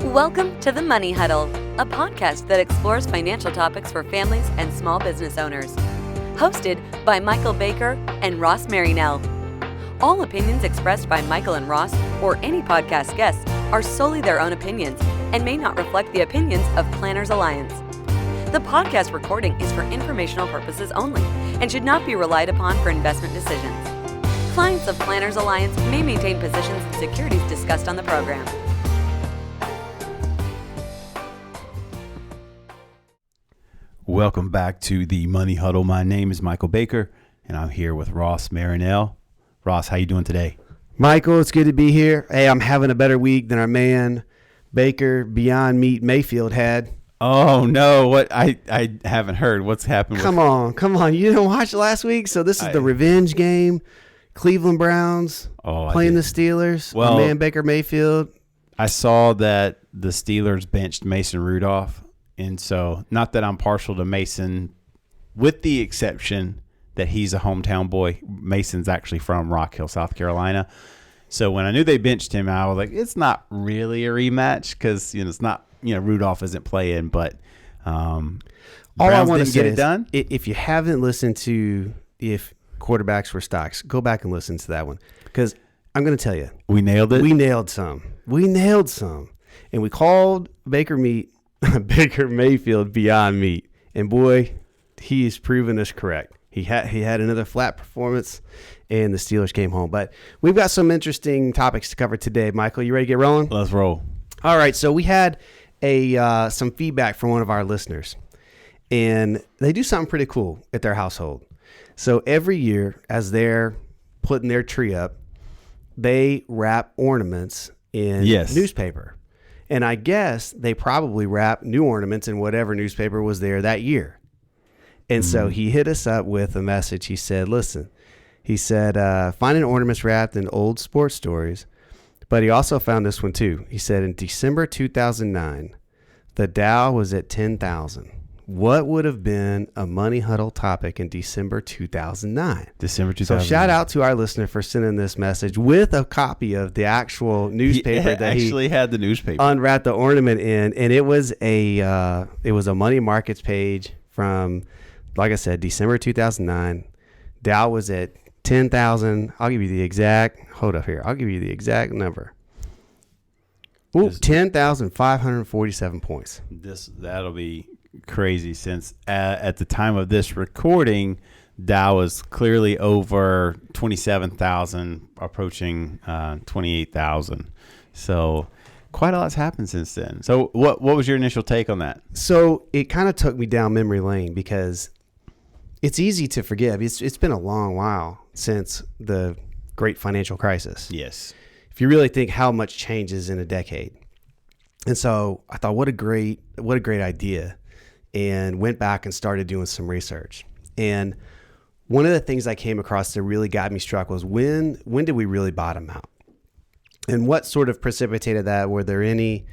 Welcome to the Money Huddle, a podcast that explores financial topics for families and small business owners. Hosted by Michael Baker and Ross Marinell. All opinions expressed by Michael and Ross or any podcast guests are solely their own opinions and may not reflect the opinions of Planners Alliance. The podcast recording is for informational purposes only and should not be relied upon for investment decisions. Clients of Planners Alliance may maintain positions in securities discussed on the program. Welcome back to the Money Huddle. My name is Michael Baker, and I'm here with Ross Marinell. Ross, how you doing today? Michael, it's good to be here. Hey, I'm having a better week than our man Baker Beyond Meat Mayfield had. Oh, no. What? I haven't heard. What's happened? Come on. You didn't watch last week? So this is the revenge game. Cleveland Browns playing the Steelers. Well, our man Baker Mayfield. I saw that the Steelers benched Mason Rudolph. And so, not that I'm partial to Mason, with the exception that he's a hometown boy. Mason's actually from Rock Hill, South Carolina. So when I knew they benched him, I was like, it's not really a rematch because it's not. Rudolph isn't playing, but all I want to say is, done. If you haven't listened to If Quarterbacks Were Stocks, go back and listen to that one because I'm going to tell you, we nailed it. We nailed some, and we called Baker Mayfield Beyond Meat, and boy, he has proven us correct. He had another flat performance, and the Steelers came home. But we've got some interesting topics to cover today. Michael, you ready to get rolling? Let's roll. All right, so we had some feedback from one of our listeners, and they do something pretty cool at their household. So every year, as they're putting their tree up, they wrap ornaments in newspaper. And I guess they probably wrap new ornaments in whatever newspaper was there that year. And so he hit us up with a message. He said, finding ornaments wrapped in old sports stories. But he also found this one too. He said in December 2009, the Dow was at 10,000. What would have been a Money Huddle topic in December 2009? December 2009. So shout out to our listener for sending this message with a copy of the actual newspaper that he had the newspaper unwrapped the ornament in, and it was a money markets page from, like I said, December 2009. Dow was at 10,000. I'll give you the exact. Hold up here. I'll give you the exact number. 10,547 points. That'll be crazy since at the time of this recording, Dow was clearly over 27,000, approaching 28,000. So quite a lot's happened since then. So what was your initial take on that? So it kind of took me down memory lane because it's easy to forgive. It's been a long while since the great financial crisis. Yes. If you really think how much changes in a decade. And so I thought, what a great idea. And went back and started doing some research. And one of the things I came across that really got me struck was when did we really bottom out? And what sort of precipitated that? Were there any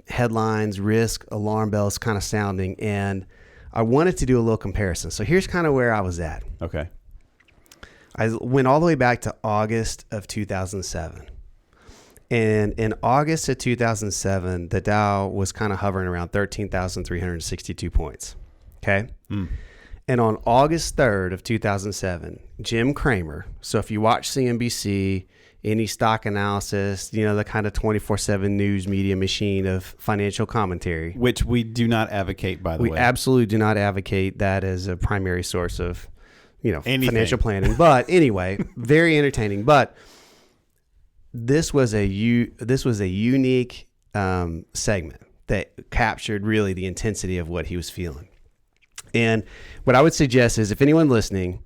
headlines, risk, alarm bells kind of sounding? And I wanted to do a little comparison. So here's kind of where I was at. Okay. I went all the way back to August of 2007. And in August of 2007, the Dow was kind of hovering around 13,362 points. Okay. And on August 3rd of 2007, Jim Cramer. So if you watch CNBC, any stock analysis, the kind of 24/7 news media machine of financial commentary, which we do not advocate, by the way. We absolutely do not advocate that as a primary source of, anything. Financial planning. But anyway, very entertaining. But this was a unique segment that captured really the intensity of what he was feeling. And what I would suggest is if anyone listening,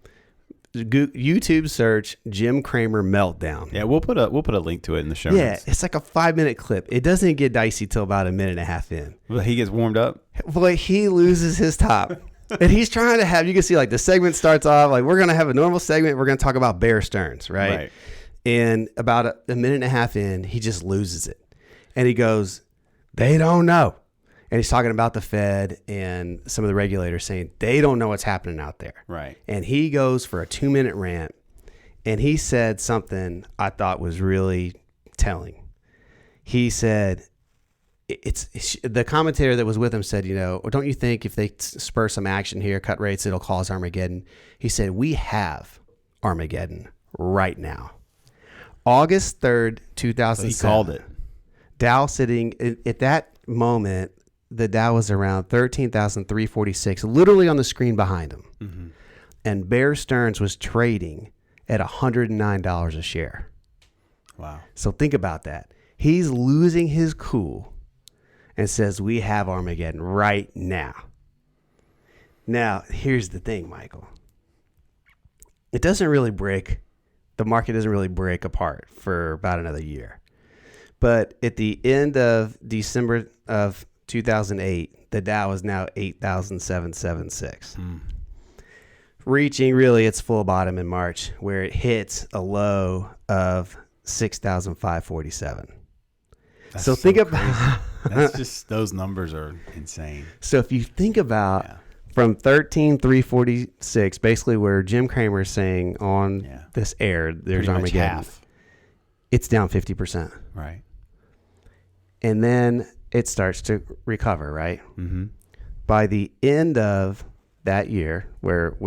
YouTube search Jim Cramer meltdown. Yeah, we'll put a link to it in the show notes. Yeah, it's like a 5-minute clip. It doesn't get dicey till about a minute and a half in. Well, he gets warmed up. Boy, he loses his top. And he's trying to have, you can see like the segment starts off like we're going to have a normal segment. We're going to talk about Bear Stearns, right? And about a minute and a half in, he just loses it. And he goes, they don't know. And he's talking about the Fed and some of the regulators saying they don't know what's happening out there. Right. And he goes for a 2-minute rant. And he said something I thought was really telling. He said, it's the commentator that was with him said, don't you think if they spur some action here, cut rates, it'll cause Armageddon? He said, we have Armageddon right now. August 3rd, 2007. So he called it. Dow sitting at that moment, the Dow was around 13,346, literally on the screen behind him. Mm-hmm. And Bear Stearns was trading at $109 a share. Wow. So think about that. He's losing his cool and says, we have Armageddon right now. Now, here's the thing, Michael. It doesn't really the market doesn't really break apart for about another year. But at the end of December of 2008, the Dow is now 8,776. Reaching really its full bottom in March, where it hits a low of 6,547. So think about that's just, those numbers are insane. So if you think about from 13,346, basically where Jim Cramer is saying on this air, there's pretty Armageddon. Much half. It's down 50%. Right. And then it starts to recover, right? Mm-hmm. By the end of that year, where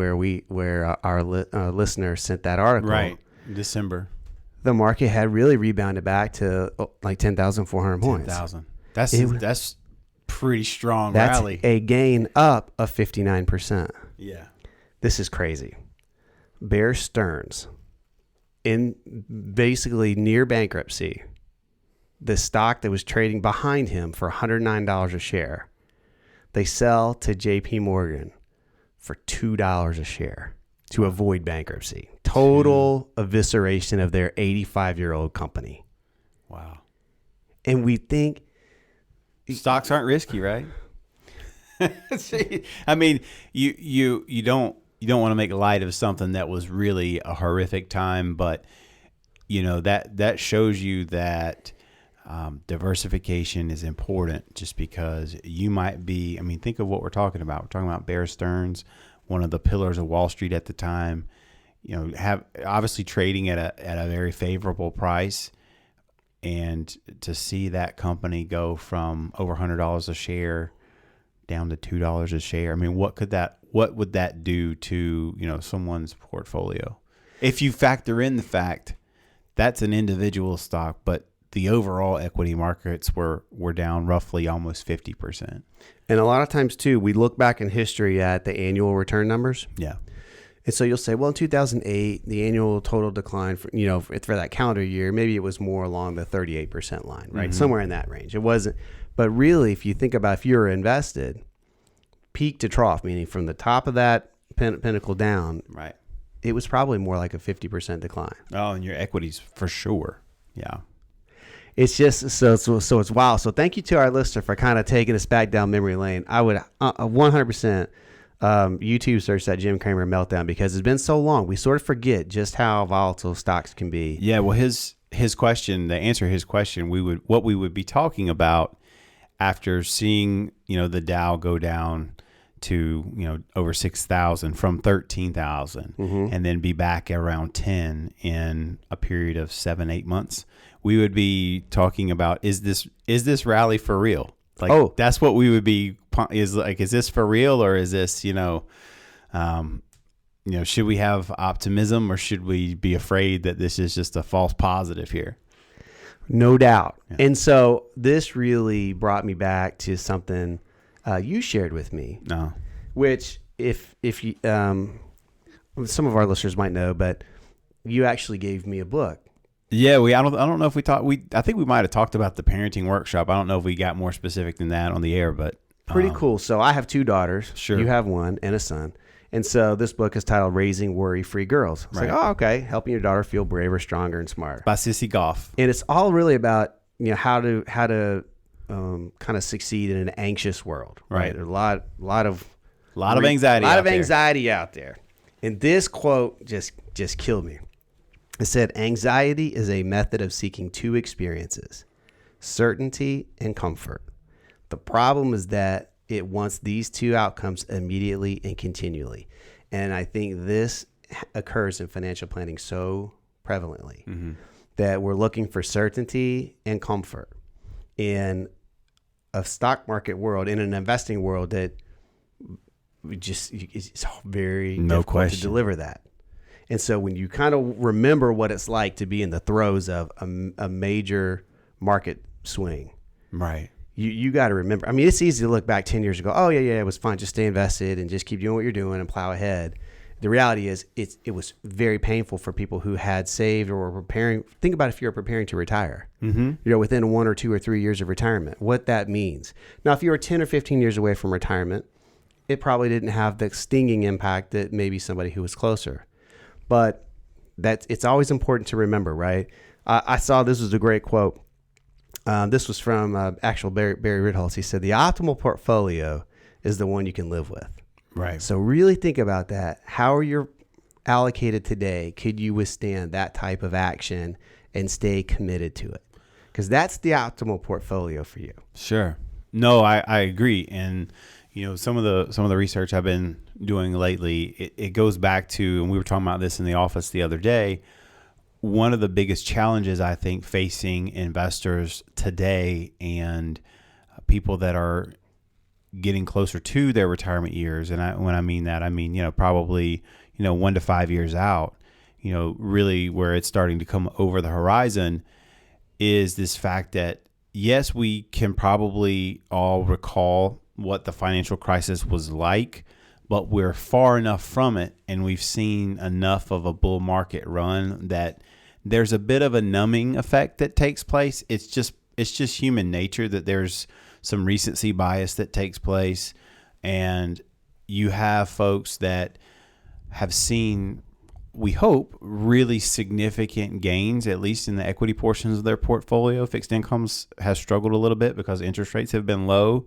our listener sent that article, right, December, the market had really rebounded back to like 10,400 points. 10,000. That's pretty strong rally. That's a gain up of 59%. Yeah, this is crazy. Bear Stearns, in basically near bankruptcy, the stock that was trading behind him for $109 a share, they sell to JP Morgan for $2 a share to avoid bankruptcy. Total evisceration of their 85-year-old company. Wow. And we think stocks aren't risky, right? I mean, you don't want to make light of something that was really a horrific time, but that shows you that diversification is important, just because you might be, think of what we're talking about. We're talking about Bear Stearns, one of the pillars of Wall Street at the time, have obviously trading at a very favorable price. And to see that company go from over $100 a share down to $2 a share, what would that do to, someone's portfolio? If you factor in the fact that's an individual stock, but the overall equity markets were down roughly almost 50%. And a lot of times too, we look back in history at the annual return numbers. Yeah. And so you'll say, well, in 2008, the annual total decline for that calendar year, maybe it was more along the 38% line, right? Mm-hmm. Somewhere in that range. It wasn't. But really, if you think about if you were invested, peak to trough, meaning from the top of that pinnacle down, right, it was probably more like a 50% decline. Oh, and your equities for sure. Yeah. It's just so it's wild. So thank you to our listener for kind of taking us back down memory lane. I would 100% YouTube search that Jim Cramer meltdown, because it's been so long. We sort of forget just how volatile stocks can be. Yeah. Well, his question, to answer his question, what we would be talking about after seeing the Dow go down to over 6,000 from 13,000, mm-hmm. and then be back around 10 in a period of 7-8 months. We would be talking about, is this rally for real? That's what we would be is this for real, or is this should we have optimism, or should we be afraid that this is just a false positive here? No doubt. Yeah. And so this really brought me back to something you shared with me. No. Which if you some of our listeners might know, but you actually gave me a book. Yeah, I don't know if we talked. I think we might have talked about the parenting workshop. I don't know if we got more specific than that on the air, but pretty cool. So I have 2 daughters. Sure. You have 1 and a son. And so this book is titled Raising Worry-Free Girls. It's right. like, oh, okay, helping your daughter feel braver, stronger, and smarter. By Sissy Goff. And it's all really about how to kind of succeed in an anxious world. Right. There's a lot of anxiety. A lot of anxiety out there. And this quote just killed me. It said, anxiety is a method of seeking 2 experiences, certainty and comfort. The problem is that it wants these 2 outcomes immediately and continually. And I think this occurs in financial planning so prevalently, mm-hmm. that we're looking for certainty and comfort. And a stock market world, in an investing world, that it's very difficult to deliver that. And so when you kind of remember what it's like to be in the throes of a major market swing, right? You got to remember. I mean, it's easy to look back 10 years ago. Oh yeah, it was fine. Just stay invested and just keep doing what you're doing and plow ahead. The reality is, it was very painful for people who had saved or were preparing. Think about if you're preparing to retire. Mm-hmm. Within 1 or 2 or 3 years of retirement, what that means. Now, if you were 10 or 15 years away from retirement, it probably didn't have the stinging impact that maybe somebody who was closer. But it's always important to remember, right? I saw this was a great quote. This was from actual Barry Ritholtz. He said, "The optimal portfolio is the one you can live with." Right. So really think about that. How are you allocated today? Could you withstand that type of action and stay committed to it? Because that's the optimal portfolio for you. Sure. No, I agree. And some of the research I've been doing lately, it goes back to, and we were talking about this in the office the other day, one of the biggest challenges I think facing investors today and people that are getting closer to their retirement years. And when I mean that, I mean, probably, 1 to 5 years out, really where it's starting to come over the horizon, is this fact that, yes, we can probably all recall what the financial crisis was like, but we're far enough from it and we've seen enough of a bull market run that there's a bit of a numbing effect that takes place. It's just human nature that there's some recency bias that takes place, and you have folks that have seen, we hope, really significant gains, at least in the equity portions of their portfolio. Fixed incomes has struggled a little bit because interest rates have been low,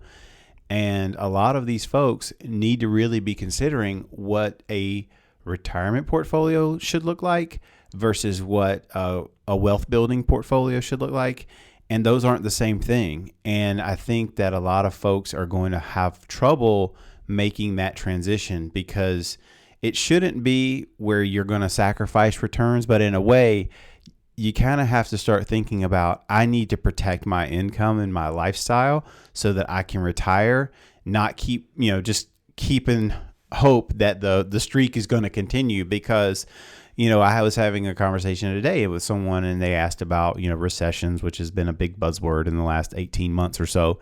and a lot of these folks need to really be considering what a retirement portfolio should look like versus what a wealth building portfolio should look like. And those aren't the same thing. And I think that a lot of folks are going to have trouble making that transition, because it shouldn't be where you're going to sacrifice returns. But in a way, you kind of have to start thinking about, I need to protect my income and my lifestyle so that I can retire, not keep, just keeping hope that the streak is going to continue. Because I was having a conversation today with someone, and they asked about, recessions, which has been a big buzzword in the last 18 months or so.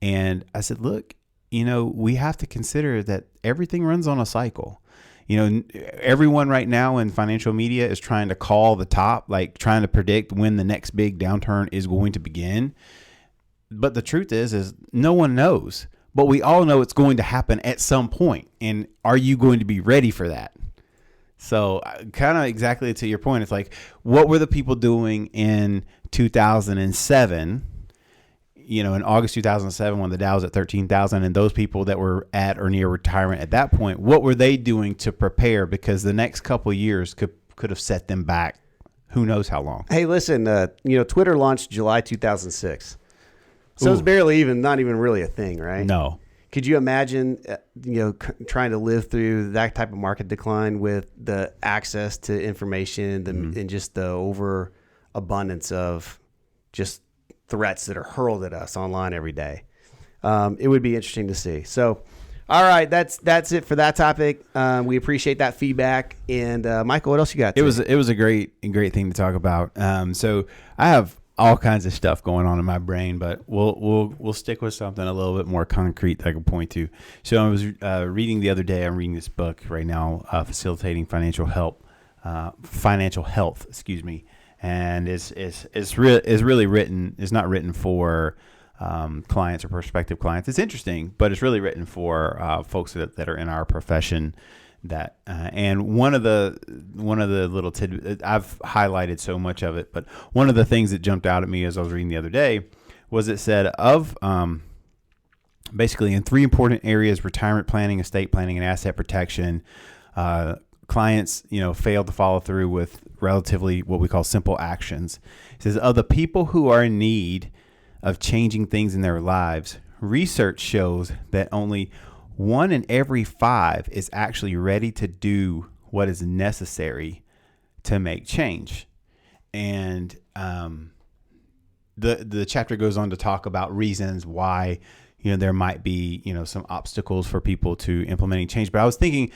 And I said, look, we have to consider that everything runs on a cycle. Everyone right now in financial media is trying to call the top, like trying to predict when the next big downturn is going to begin. But the truth is no one knows, but we all know it's going to happen at some point. And are you going to be ready for that? So kind of exactly to your point, it's like, what were the people doing in 2007, in August 2007 when the Dow was at 13,000, and those people that were at or near retirement at that point, what were they doing to prepare? Because the next couple of years could have set them back who knows how long. Hey, listen, Twitter launched July 2006. So it's not even really a thing, right? No. Could you imagine, trying to live through that type of market decline with the access to information and just the overabundance of just threats that are hurled at us online every day? It would be interesting to see. So, all right, that's it for that topic. We appreciate that feedback. And Michael, what else you got? It was a great thing to talk about. So I have all kinds of stuff going on in my brain, but we'll stick with something a little bit more concrete that I can point to. So I was reading the other day. I'm reading this book right now, Facilitating Financial Health. Excuse me. And it's really written. It's not written for clients or prospective clients. It's interesting, but it's really written for folks that are in our profession. And one of the little tidbits, I've highlighted so much of it, but one of the things that jumped out at me as I was reading the other day was it said of basically in 3 important areas: retirement planning, estate planning, and asset protection. Clients, failed to follow through with relatively what we call simple actions. It says, of the people who are in need of changing things in their lives, research shows that only 1 in every 5 is actually ready to do what is necessary to make change. And the chapter goes on to talk about reasons why, there might be, some obstacles for people to implementing change. But I was thinking,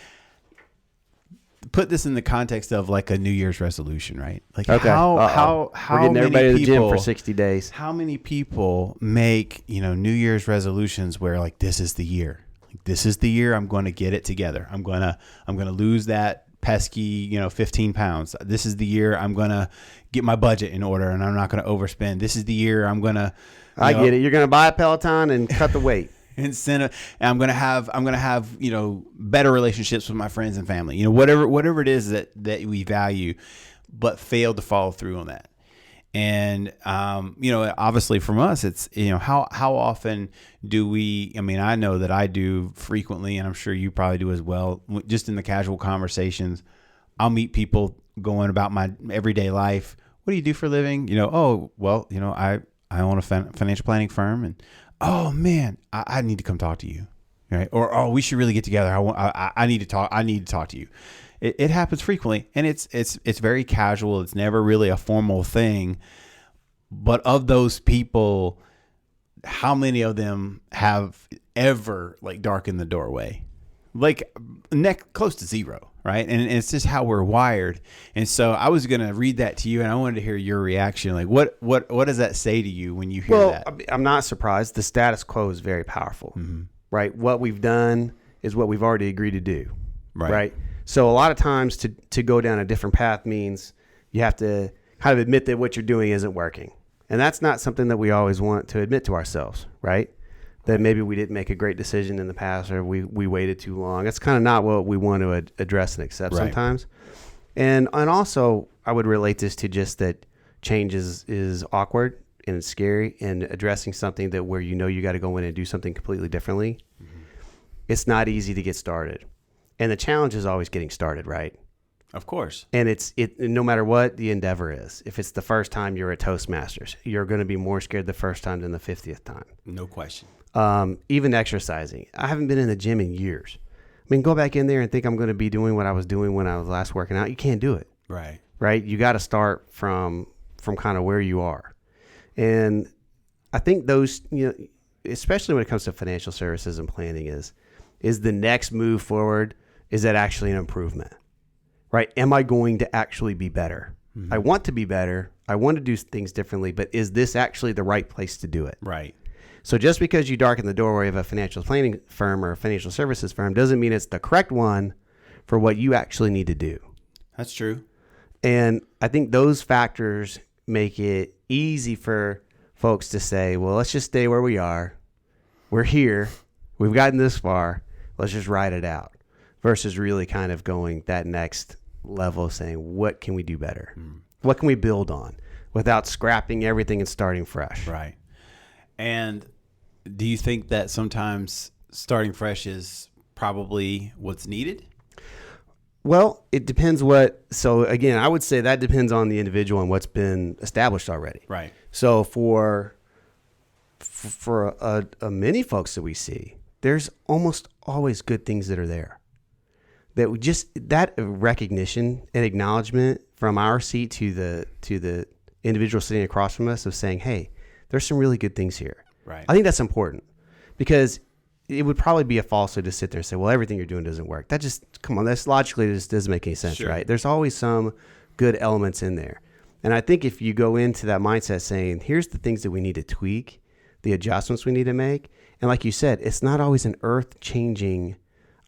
put this in the context of like a New Year's resolution, right? Like how we're getting many everybody to the gym people for 60 days. How many people make, New Year's resolutions where like, this is the year. Like, this is the year I'm going to get it together. I'm going to lose that pesky, 15 pounds. This is the year I'm going to get my budget in order and I'm not going to overspend. This is the year I'm going to, I get it. You're going to buy a Peloton and cut the weight. And I'm going to have, better relationships with my friends and family, whatever it is that we value, but fail to follow through on that. And, obviously from us, it's, how often do we, I know that I do frequently, and I'm sure you probably do as well, just in the casual conversations, I'll meet people going about my everyday life. What do you do for a living? I own a financial planning firm, and, oh man, I need to come talk to you. Right. Or, oh, we should really get together. I need to talk. I need to talk to you. It happens frequently, and it's very casual. It's never really a formal thing. But of those people, how many of them have ever like darkened the doorway? Like close to zero, right? And it's just how we're wired. And so I was going to read that to you, and I wanted to hear your reaction. Like, what does that say to you when you hear that? I'm not surprised. The status quo is very powerful, right? What we've done is what we've already agreed to do, right? So a lot of times to go down a different path means you have to kind of admit that what you're doing isn't working. And that's not something that we always want to admit to ourselves, right? That maybe we didn't make a great decision in the past, or we waited too long. That's kind of not what we want to address and accept sometimes. And also, I would relate this to just that change is awkward and it's scary, and addressing something that where you got to go in and do something completely differently. It's not easy to get started. And the challenge is always getting started, right? Of course. And it's no matter what the endeavor is. If it's the first time you're a Toastmasters, you're going to be more scared the first time than the 50th time. No question. Even exercising. I haven't been in the gym in years. I mean, go back in there and think I'm going to be doing what I was doing when I was last working out. You can't do it. Right. Right? You got to start from kind of where you are. And I think those, especially when it comes to financial services and planning is the next move forward, is that actually an improvement? Right? Am I going to actually be better? Mm-hmm. I want to be better. I want to do things differently, but is this actually the right place to do it? Right. So just because you darken the doorway of a financial planning firm or a financial services firm doesn't mean it's the correct one for what you actually need to do. That's true. And I think those factors make it easy for folks to say, well, let's just stay where we are. We're here. We've gotten this far. Let's just ride it out. Versus really kind of going that next level, saying, what can we do better? What can we build on without scrapping everything and starting fresh? Right. And do you think that sometimes starting fresh is probably what's needed? Well, it depends so again, I would say that depends on the individual and what's been established already. Right. So for many folks that we see, there's almost always good things that are there. That recognition and acknowledgement from our seat to the individual sitting across from us of saying, hey, there's some really good things here. Right. I think that's important, because it would probably be a falsehood to sit there and say, well, everything you're doing doesn't work. That's logically, just doesn't make any sense, Sure. right? There's always some good elements in there. And I think if you go into that mindset saying, here's the things that we need to tweak, the adjustments we need to make. And like you said, it's not always an earth-changing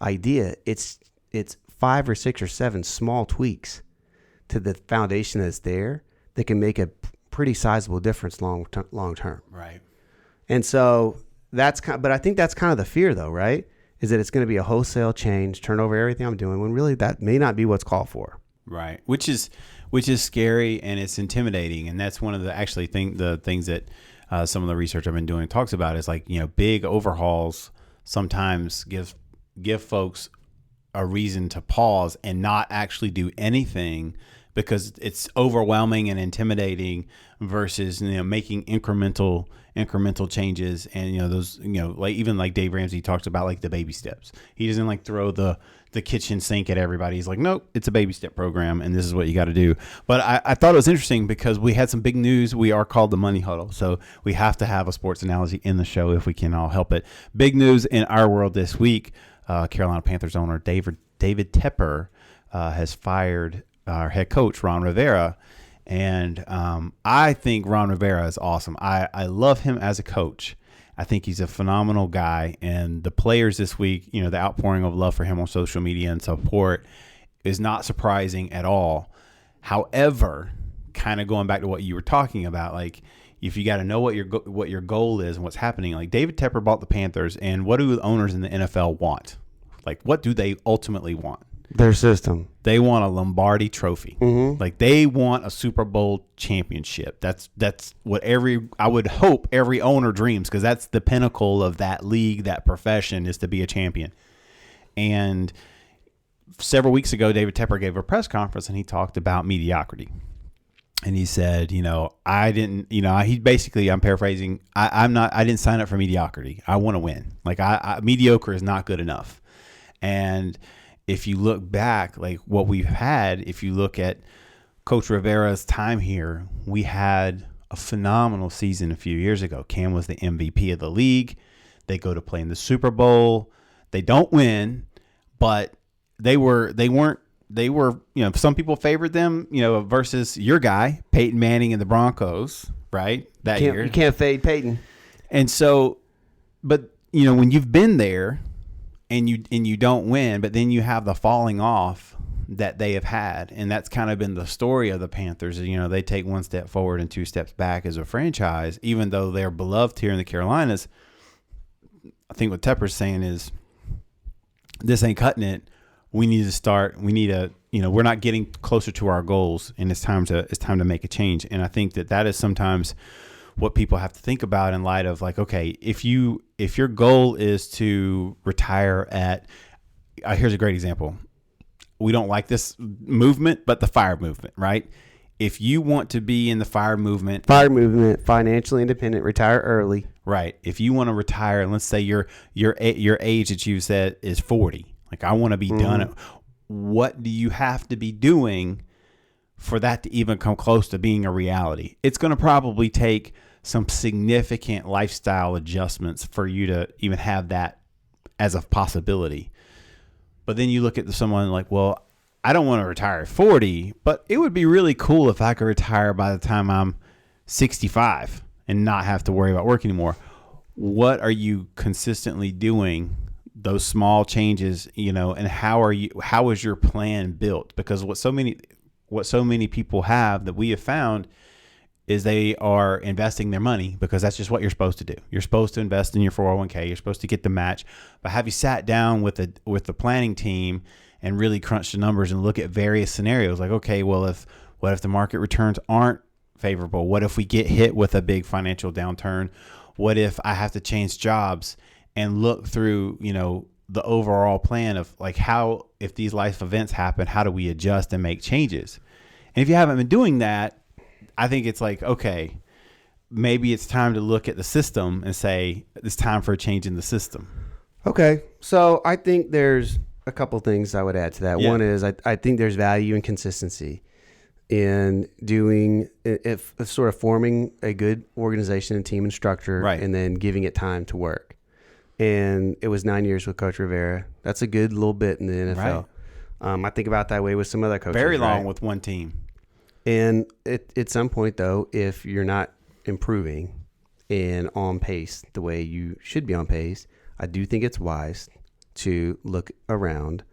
idea. It's 5 or 6 or 7 small tweaks to the foundation that's there that can make a pretty sizable difference long term. Right. And so but I think that's kind of the fear, though, right? Is that it's going to be a wholesale change, turn over everything I'm doing, when really that may not be what's called for. Right. Which is scary, and it's intimidating. And that's one of the things that some of the research I've been doing talks about is like, big overhauls sometimes give folks a reason to pause and not actually do anything because it's overwhelming and intimidating versus, making incremental changes. And, those, like even like Dave Ramsey talks about, like the baby steps. He doesn't like throw the kitchen sink at everybody. He's like, nope, it's a baby step program, and this is what you got to do. But I thought it was interesting because we had some big news. We are called the Money Huddle, so we have to have a sports analogy in the show if we can all help it. Big news in our world this week. Carolina Panthers owner David Tepper has fired our head coach, Ron Rivera. And I think Ron Rivera is awesome. I love him as a coach. I think he's a phenomenal guy. And the players this week, the outpouring of love for him on social media and support is not surprising at all. However, kind of going back to what you were talking about, like if you got to know what your goal is and what's happening, like David Tepper bought the Panthers, and what do the owners in the NFL want? Like, what do they ultimately want? Their system. They want a Lombardi trophy. Mm-hmm. Like they want a Super Bowl championship. That's what I would hope every owner dreams, because that's the pinnacle of that league, that profession, is to be a champion. And several weeks ago, David Tepper gave a press conference and he talked about mediocrity. And he said, I didn't, he basically, I'm paraphrasing, I didn't sign up for mediocrity. I want to win. Like mediocre is not good enough. And if you look back, like what we've had, if you look at Coach Rivera's time here, we had a phenomenal season a few years ago. Cam was the MVP of the league. They go to play in the Super Bowl. They don't win, but they weren't, some people favored them, versus your guy, Peyton Manning and the Broncos, right? That year. You can't fade Peyton. And so, but, when you've been there, and you don't win, but then you have the falling off that they have had. And that's kind of been the story of the Panthers. They take one step forward and two steps back as a franchise, even though they're beloved here in the Carolinas. I think what Tepper's saying is, this ain't cutting it. We need to start. We need to, we're not getting closer to our goals, and it's time to make a change. And I think that is sometimes what people have to think about in light of, like, okay, if your goal is to retire here's a great example. We don't like this movement, but the FIRE movement, right? If you want to be in the FIRE movement, financially independent, retire early. Right. If you want to retire, and let's say your age that you said is 40, like I want to be done. What do you have to be doing for that to even come close to being a reality? It's going to probably take some significant lifestyle adjustments for you to even have that as a possibility. But then you look at someone like, well, I don't want to retire at 40, but it would be really cool if I could retire by the time I'm 65 and not have to worry about work anymore. What are you consistently doing, those small changes, and how is your plan built? Because what so many people have that we have found is they are investing their money because that's just what you're supposed to do. You're supposed to invest in your 401k. You're supposed to get the match. But have you sat down with the planning team and really crunched the numbers and look at various scenarios? Like, okay, well, what if the market returns aren't favorable? What if we get hit with a big financial downturn? What if I have to change jobs? And look through, the overall plan of, like, how, if these life events happen, how do we adjust and make changes? And if you haven't been doing that, I think it's like, okay, maybe it's time to look at the system and say it's time for a change in the system. Okay. So I think there's a couple things I would add to that. Yeah. One is I think there's value and consistency in doing, if sort of forming a good organization and team and structure, right, and then giving it time to work. And it was 9 years with Coach Rivera. That's a good little bit in the NFL. Right. I think about that way with some other coaches. Very long with one team. And at some point, though, if you're not improving and on pace the way you should be on pace, I do think it's wise to look around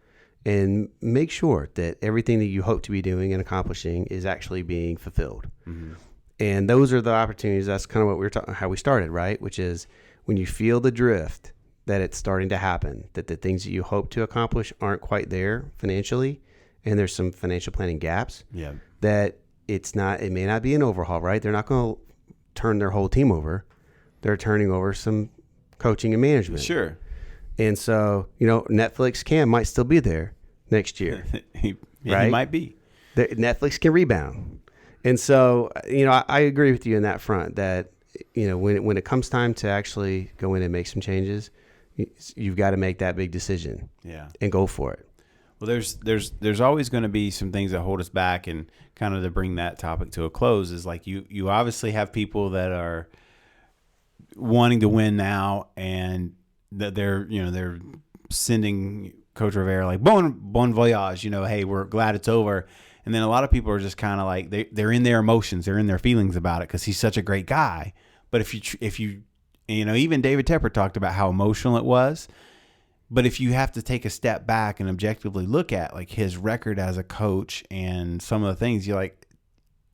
and make sure that everything that you hope to be doing and accomplishing is actually being fulfilled. Mm-hmm. And those are the opportunities. That's kind of what we were talking, how we started, right? Which is when you feel the drift that it's starting to happen, that the things that you hope to accomplish aren't quite there financially, and there's some financial planning gaps. Yeah. That it may not be an overhaul, right? They're not going to turn their whole team over. They're turning over some coaching and management. Sure. And so, Netflix Cam might still be there next year. He right? He might be. Netflix can rebound. And so, I agree with you in that front that, when it comes time to actually go in and make some changes, you've got to make that big decision. Yeah. And go for it. Well, there's always going to be some things that hold us back, and kind of to bring that topic to a close is like you obviously have people that are wanting to win now, and that they're sending Coach Rivera like bon voyage, hey, we're glad it's over. And then a lot of people are just kind of like they're in their emotions, they're in their feelings about it because he's such a great guy. But if you even David Tepper talked about how emotional it was. But if you have to take a step back and objectively look at like his record as a coach and some of the things, you're like,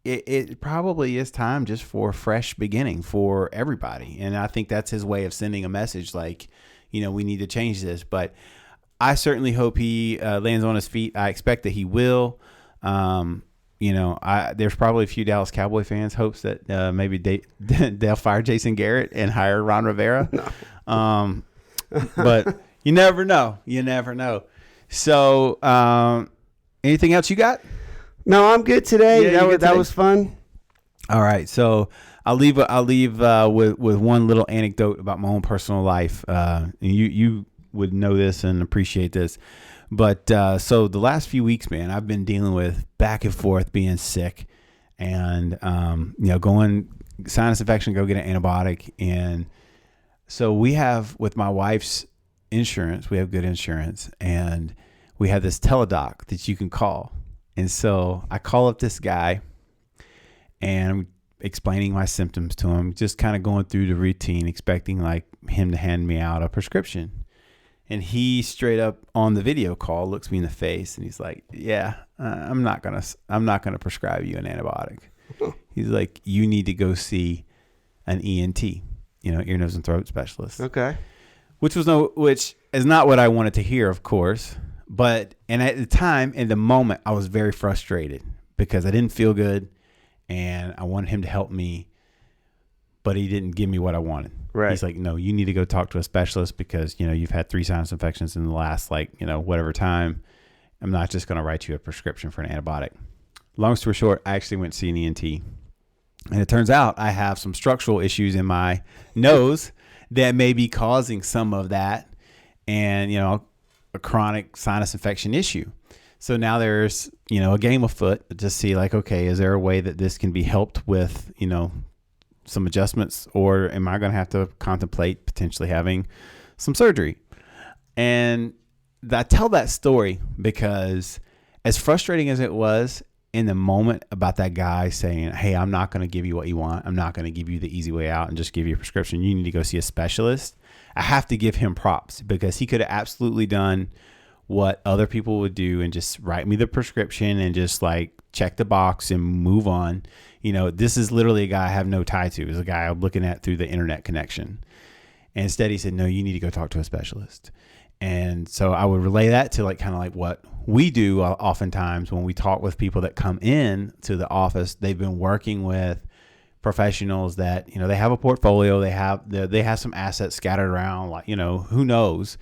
it probably is time just for a fresh beginning for everybody. And I think that's his way of sending a message like, we need to change this. But I certainly hope he lands on his feet. I expect that he will. There's probably a few Dallas Cowboy fans hopes that maybe they'll fire Jason Garrett and hire Ron Rivera. No. But you never know. So, anything else you got? No, I'm good today. Yeah, that was fun. All right. So I'll leave with one little anecdote about my own personal life. And you would know this and appreciate this. But so the last few weeks, man, I've been dealing with back and forth being sick and, going sinus infection, go get an antibiotic. And so we have, with my wife's insurance, we have good insurance, and we have this teledoc that you can call. And so I call up this guy and I'm explaining my symptoms to him, just kind of going through the routine, expecting like him to hand me out a prescription. And he straight up on the video call looks me in the face and he's like, "Yeah, I'm not gonna prescribe you an antibiotic." He's like, "You need to go see an ENT, ear, nose, and throat specialist." Okay. Which is not what I wanted to hear, of course. And at the time, in the moment, I was very frustrated because I didn't feel good and I wanted him to help me, but he didn't give me what I wanted. Right. He's like, "No, you need to go talk to a specialist because, you've had 3 sinus infections in the last, whatever time. I'm not just going to write you a prescription for an antibiotic." Long story short, I actually went to see an ENT. And it turns out I have some structural issues in my nose that may be causing some of that and, a chronic sinus infection issue. So now there's, a game afoot to see like, okay, is there a way that this can be helped with, some adjustments, or am I going to have to contemplate potentially having some surgery? And I tell that story because as frustrating as it was in the moment about that guy saying, "Hey, I'm not going to give you what you want. I'm not going to give you the easy way out and just give you a prescription. You need to go see a specialist." I have to give him props because he could have absolutely done what other people would do and just write me the prescription and just like check the box and move on. This is literally a guy I have no tie to. It's a guy I'm looking at through the internet connection. And instead he said, "No, you need to go talk to a specialist." And so I would relay that to kind of what we do oftentimes when we talk with people that come in to the office. They've been working with professionals that, they have a portfolio, they have some assets scattered around, who knows,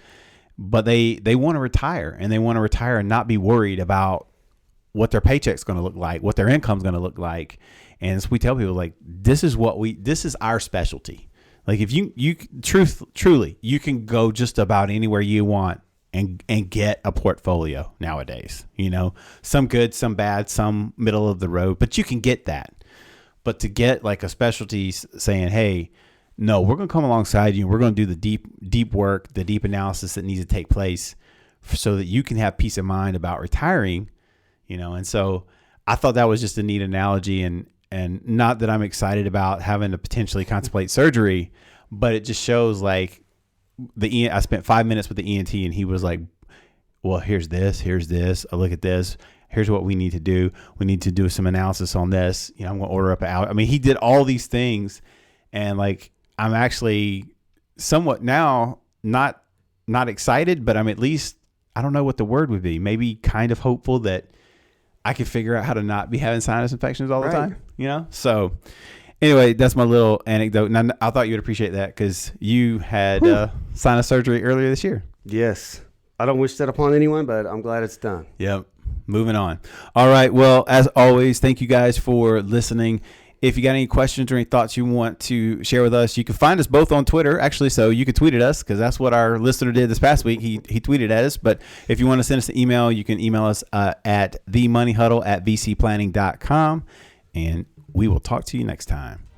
but they want to retire, and they want to retire and not be worried about what their paycheck's going to look like, what their income's going to look like. And so we tell people this is our specialty. Like if you truly, you can go just about anywhere you want and get a portfolio nowadays, some good, some bad, some middle of the road, but you can get that. But to get like a specialty saying, "Hey, no, we're going to come alongside you and we're going to do the deep work, the deep analysis that needs to take place so that you can have peace of mind about retiring," and so I thought that was just a neat analogy, and not that I'm excited about having to potentially contemplate surgery, but it just shows like I spent 5 minutes with the ENT and he was like, "Well, here's this, I look at this. Here's what we need to do. We need to do some analysis on this. I'm going to order up out." I mean, he did all these things, and I'm actually somewhat now not excited, but I'm at least, I don't know what the word would be, maybe kind of hopeful that I can figure out how to not be having sinus infections all the time, So anyway, that's my little anecdote. And I thought you would appreciate that because you had sinus surgery earlier this year. Yes. I don't wish that upon anyone, but I'm glad it's done. Yep. moving on. All right. Well, as always, thank you guys for listening. If you got any questions or any thoughts you want to share with us, you can find us both on Twitter, actually. So you can tweet at us, because that's what our listener did this past week. He tweeted at us. But if you want to send us an email, you can email us at themoneyhuddle@vcplanning.com. And we will talk to you next time.